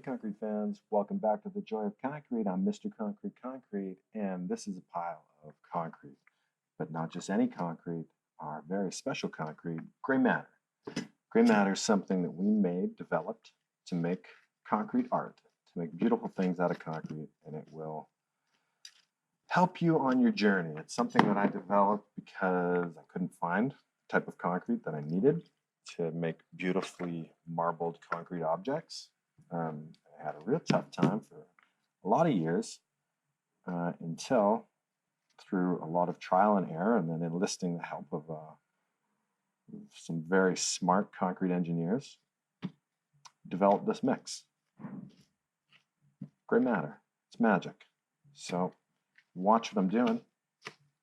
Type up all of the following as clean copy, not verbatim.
concrete fans, welcome back to the Joy of Concrete. I'm Mr. Concrete, and this is a pile of concrete. But not just any concrete, our very special concrete, gray matter. Gray matter is something that we developed to make concrete art, to make beautiful things out of concrete, and it will help you on your journey. It's something that I developed because I couldn't find the type of concrete that I needed to make beautifully marbled concrete objects. I had a real tough time for a lot of years until, through a lot of trial and error, and then enlisting the help of some very smart concrete engineers, developed this mix. Gray matter. It's magic. So watch what I'm doing.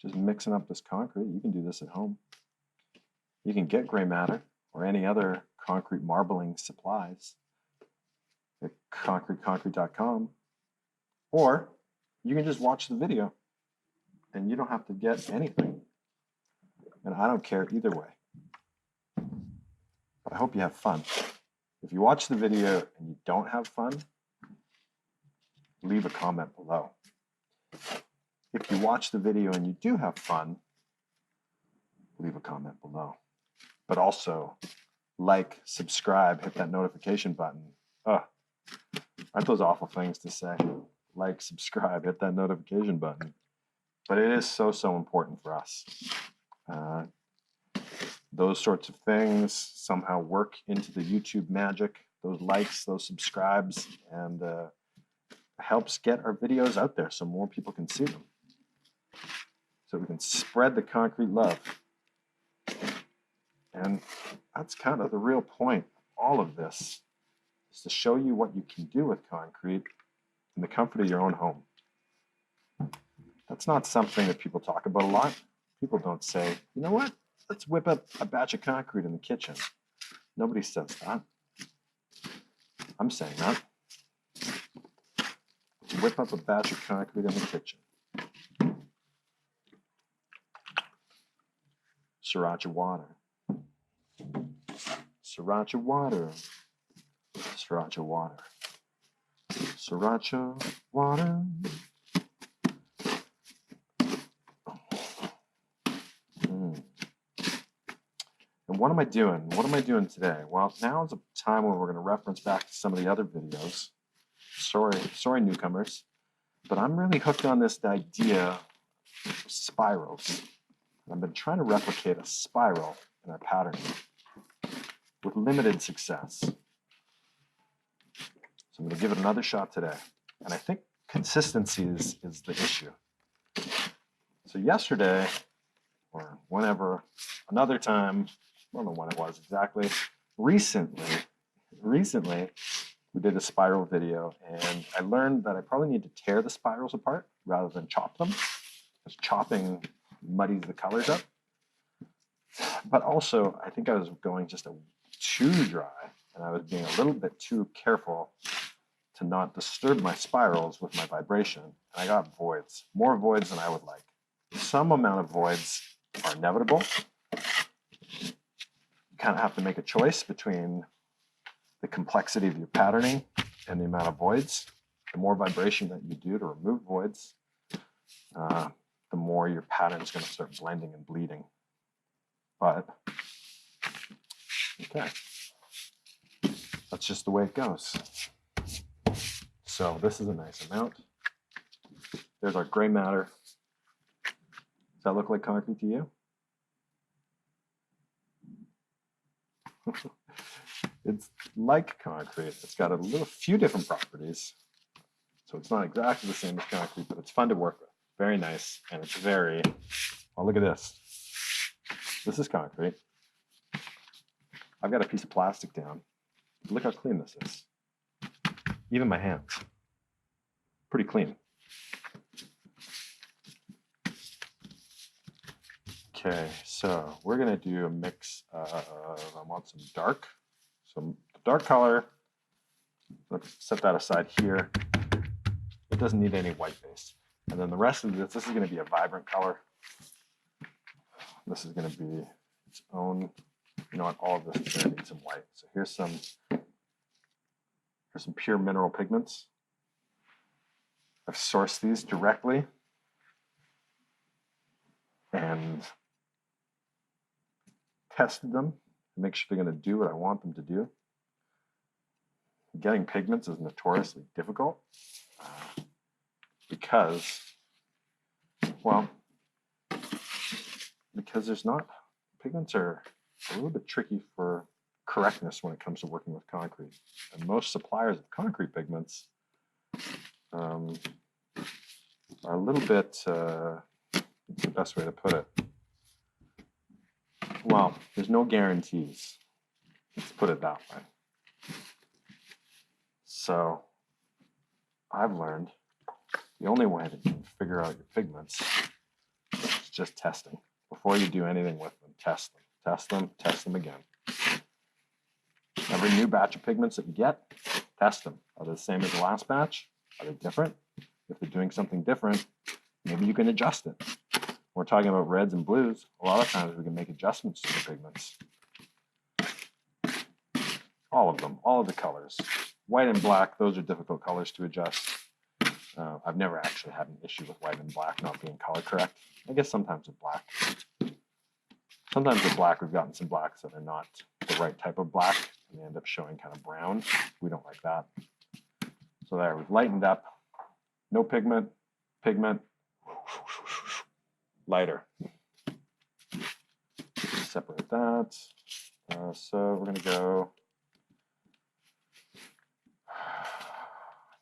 Just mixing up this concrete. You can do this at home. You can get gray matter or any other concrete marbling supplies at concrete.com, or you can just watch the video and you don't have to get anything. And I don't care either way. But I hope you have fun. If you watch the video and you don't have fun, leave a comment below. If you watch the video and you do have fun, leave a comment below. But also, like, subscribe, hit that notification button. Aren't those awful things to say? Like, subscribe, hit that notification button. But it is so, so important for us. Those sorts of things somehow work into the YouTube magic. Those likes, those subscribes, and helps get our videos out there so more people can see them. So we can spread the concrete love. And that's kind of the real point of all of this, is to show you what you can do with concrete in the comfort of your own home. That's not something that people talk about a lot. People don't say, you know what, let's whip up a batch of concrete in the kitchen. Nobody says that. I'm saying that. Let's whip up a batch of concrete in the kitchen. Sriracha water. Sriracha water. Sriracha water. Sriracha water. And what am I doing? What am I doing today? Well, now is a time when we're going to reference back to some of the other videos. Sorry, newcomers. But I'm really hooked on this idea of spirals. I've been trying to replicate a spiral in our patterning with limited success. So I'm going to give it another shot today. And I think consistency is the issue. So yesterday, or whenever, another time, I don't know when it was exactly, recently, we did a spiral video, and I learned that I probably need to tear the spirals apart rather than chop them, because chopping muddies the colors up. But also, I think I was going just too dry, and I was being a little bit too careful to not disturb my spirals with my vibration, and I got voids, more voids than I would like. Some amount of voids are inevitable. You kind of have to make a choice between the complexity of your patterning and the amount of voids. The more vibration that you do to remove voids, the more your pattern is going to start blending and bleeding. But, okay, that's just the way it goes. So this is a nice amount. There's our gray matter. Does that look like concrete to you? It's like concrete. It's got a few different properties. So it's not exactly the same as concrete, but it's fun to work with. Very nice. And it's very, oh, look at this. This is concrete. I've got a piece of plastic down. Look how clean this is. Even my hands. Pretty clean. Okay, so we're going to do a mix of, I want some dark. Some dark color. Let's set that aside here. It doesn't need any white base. And then the rest of this is going to be a vibrant color. This is going to be its own, you know what, all of this is going to need some white. So here's some Here's some pure mineral pigments. I've sourced these directly and tested them to make sure they're going to do what I want them to do. Getting pigments is notoriously difficult because there's not, pigments are a little bit tricky for correctness when it comes to working with concrete. And most suppliers of concrete pigments are a little bit, what's the best way to put it? Well, there's no guarantees. Let's put it that way. So I've learned the only way that you can figure out your pigments is just testing. Before you do anything with them, test them, test them, test them again. Every new batch of pigments that you get, test them. Are they the same as the last batch? Are they different? If they're doing something different, maybe you can adjust it. We're talking about reds and blues. A lot of times we can make adjustments to the pigments. All of them, all of the colors. White and black, those are difficult colors to adjust. I've never actually had an issue with white and black not being color correct. I guess sometimes with black. Sometimes with black, we've gotten some blacks that are not the right type of black, and they end up showing kind of brown. We don't like that. So there, we've lightened up. No pigment, pigment, lighter. Separate that. So we're going to go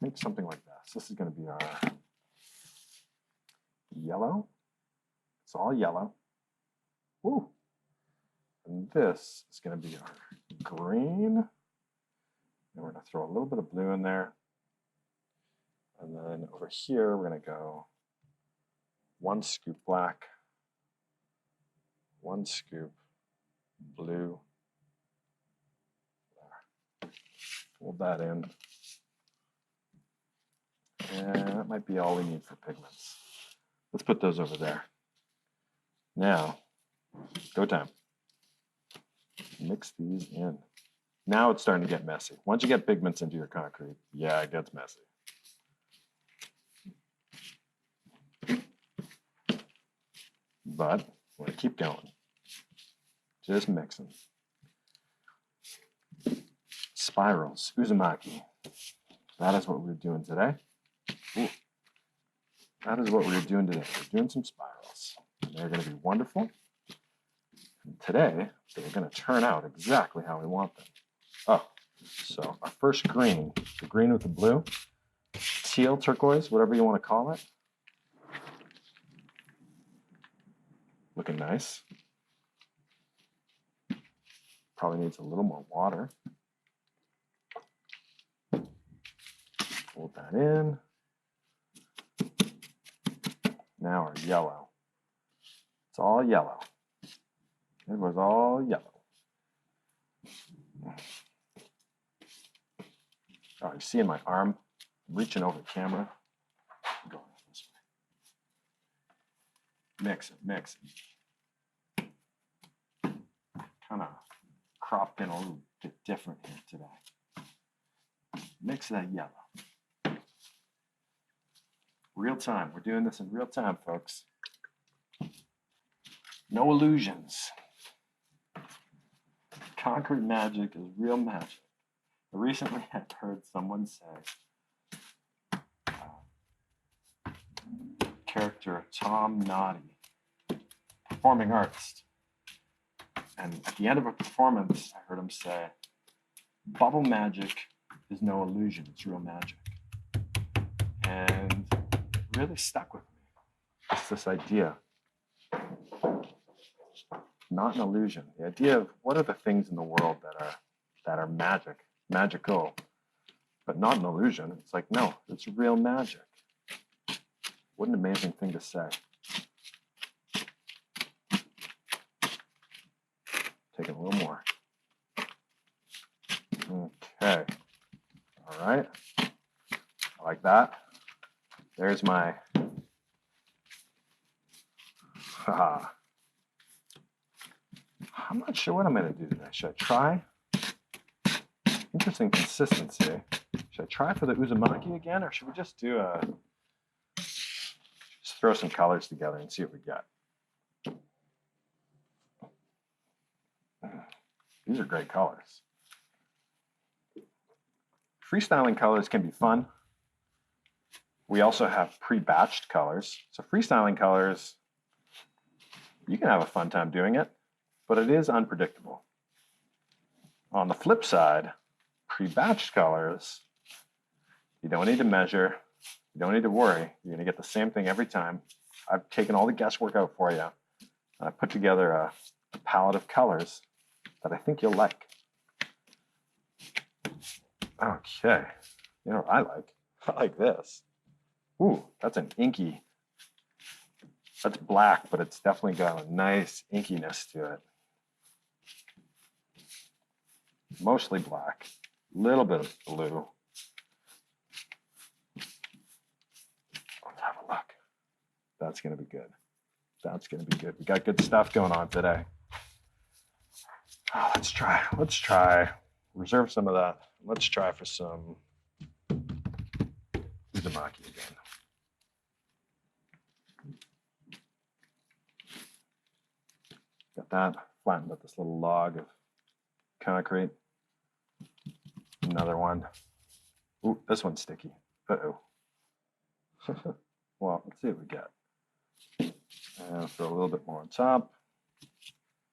make something like this. This is going to be our yellow. It's all yellow. Woo. And this is going to be our green. And we're going to throw a little bit of blue in there. And then over here, we're going to go 1 scoop black, 1 scoop blue. Fold that in. And that might be all we need for pigments. Let's put those over there. Now, go time. Mix these in. Now it's starting to get messy. Once you get pigments into your concrete, yeah, it gets messy. But we're going to keep going. Just mixing. Spirals, uzumaki. That is what we're doing today. Ooh. That is what we're doing today. We're doing some spirals. And they're going to be wonderful. And today, they're going to turn out exactly how we want them. Oh, so our first green, the green with the blue, teal, turquoise, whatever you want to call it. Looking nice. Probably needs a little more water. Fold that in. Now our yellow. It's all yellow. It was all yellow. Oh, you're seeing my arm? I'm reaching over the camera. Going this way. Mix it, mix it. Kind of cropped in a little bit different here today. Mix that yellow. Real time. We're doing this in real time, folks. No illusions. Concrete magic is real magic. Recently, I heard someone say, character Tom Noddy, performing artist. And at the end of a performance, I heard him say, bubble magic is no illusion, it's real magic. And it really stuck with me. It's this idea. Not an illusion. The idea of what are the things in the world that are magical, but not an illusion. It's like, no, it's real magic. What an amazing thing to say. Taking a little more. Okay. All right. I like that. There's my I'm not sure what I'm going to do today. Should I try? Interesting consistency. Should I try for the Uzumaki again, or should we just do just throw some colors together and see what we get? These are great colors. Freestyling colors can be fun. We also have pre-batched colors. So freestyling colors, you can have a fun time doing it, but it is unpredictable. On the flip side, pre-batched colors, you don't need to measure, you don't need to worry. You're gonna get the same thing every time. I've taken all the guesswork out for you, and I put together a palette of colors that I think you'll like. Okay, you know what I like? I like this. Ooh, that's an inky. That's black, but it's definitely got a nice inkiness to it. Mostly black, a little bit of blue. Let's have a look. That's gonna be good. That's gonna be good. We got good stuff going on today. Oh, let's try. Reserve some of that. Let's try for some Uzumaki again. Got that. Flattened up this little log of concrete. Another one. Ooh, this one's sticky. Uh-oh. Well, let's see what we get. And throw a little bit more on top.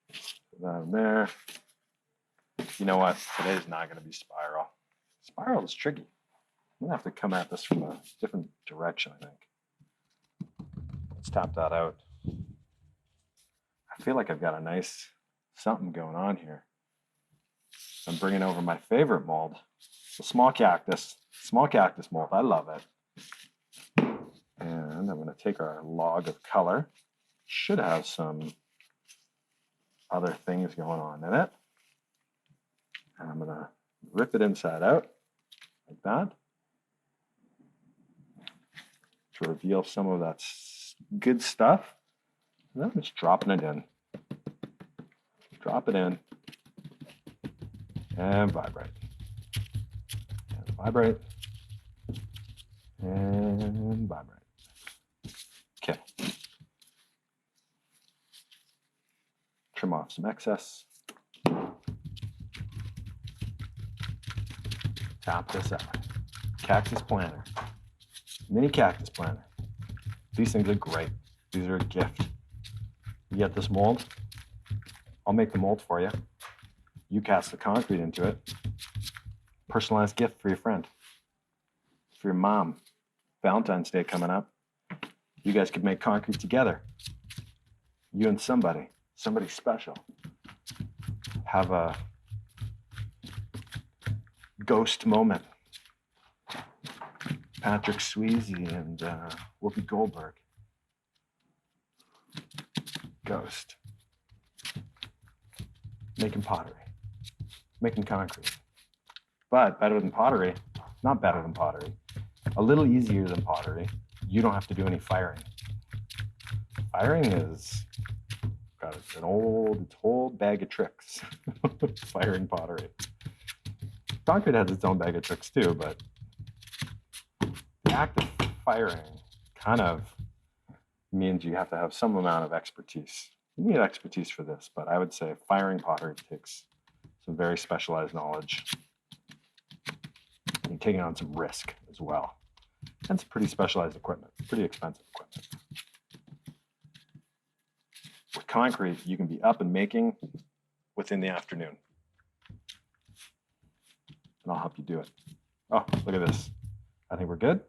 Put that in there. You know what? Today's not going to be spiral. Spiral is tricky. I'm going to have to come at this from a different direction, I think. Let's tap that out. I feel like I've got a nice something going on here. I'm bringing over my favorite mold, the small cactus mold. I love it. And I'm going to take our log of color. Should have some other things going on in it. And I'm going to rip it inside out like that to reveal some of that good stuff. And then I'm just dropping it in. Drop it in and vibrate. And vibrate and vibrate. Okay. Trim off some excess. Tap this out. Cactus planter. Mini cactus planter. These things are great. These are a gift. You get this mold. I'll make the mold for you. You cast the concrete into it. Personalized gift for your friend. For your mom. Valentine's Day coming up. You guys could make concrete together. You and somebody special. Have a ghost moment. Patrick Swayze and Whoopi Goldberg. Ghost. Making pottery. Making concrete. But better than pottery. Not better than pottery. A little easier than pottery. You don't have to do any firing. Firing is got an old bag of tricks. Firing pottery. Concrete has its own bag of tricks too, but the act of firing kind of means you have to have some amount of expertise. You need expertise for this, but I would say firing pottery takes some very specialized knowledge. You're taking on some risk as well. And some pretty specialized equipment, pretty expensive equipment. With concrete, you can be up and making within the afternoon. And I'll help you do it. Oh, look at this. I think we're good.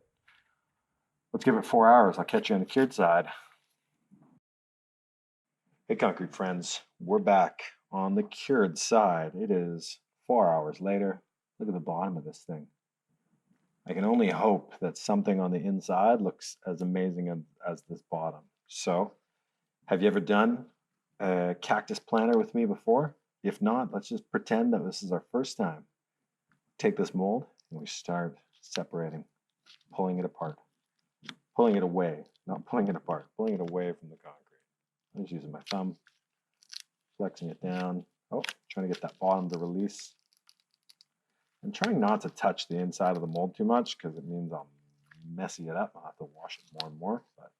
Let's give it 4 hours. I'll catch you on the cured side. Hey, concrete friends. We're back on the cured side. It is 4 hours later. Look at the bottom of this thing. I can only hope that something on the inside looks as amazing as this bottom. So, have you ever done a cactus planter with me before? If not, let's just pretend that this is our first time. Take this mold and we start separating, pulling it apart, pulling it away, not pulling it apart, pulling it away from the concrete. I'm just using my thumb, flexing it down. Oh, trying to get that bottom to release. I'm trying not to touch the inside of the mold too much because it means I'm messing it up. I'll have to wash it more and more, but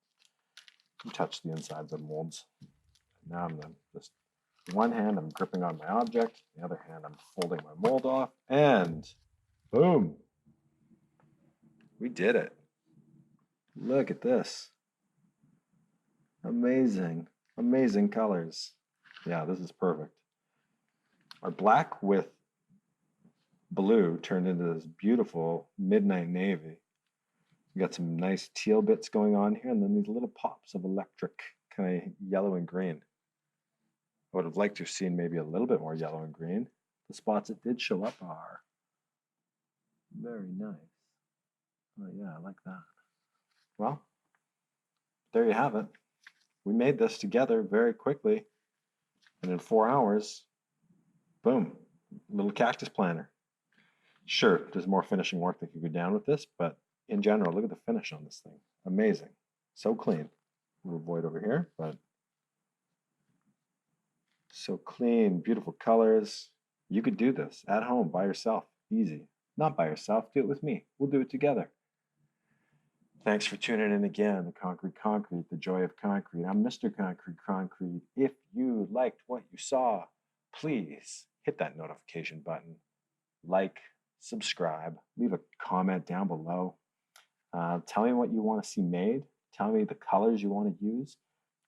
you touch the inside of the molds. Now I'm just one hand I'm gripping on my object, the other hand I'm folding my mold off, and boom, we did it. Look at this. Amazing, amazing colors. Yeah, this is perfect. Our black with blue turned into this beautiful midnight navy. We got some nice teal bits going on here, and then these little pops of electric, kind of yellow and green. I would have liked to have seen maybe a little bit more yellow and green. The spots that did show up are very nice. Oh yeah, I like that. Well, there you have it. We made this together very quickly, and in 4 hours, boom, little cactus planter. Sure, there's more finishing work that could go down with this, but in general, look at the finish on this thing. Amazing. So clean. We'll avoid over here, but so clean, beautiful colors. You could do this at home by yourself. Easy. Not by yourself, do it with me. We'll do it together. Thanks for tuning in again to Concrete, the joy of concrete. I'm Mr. Concrete. If you liked what you saw, please hit that notification button. Like, subscribe, leave a comment down below. Tell me what you want to see made. Tell me the colors you want to use.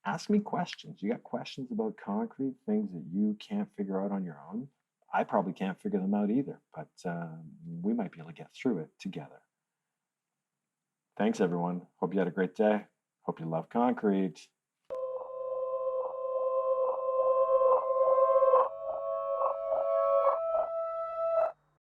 Ask me questions. You got questions about concrete, things that you can't figure out on your own? I probably can't figure them out either, but we might be able to get through it together. Thanks, everyone. Hope you had a great day. Hope you love concrete.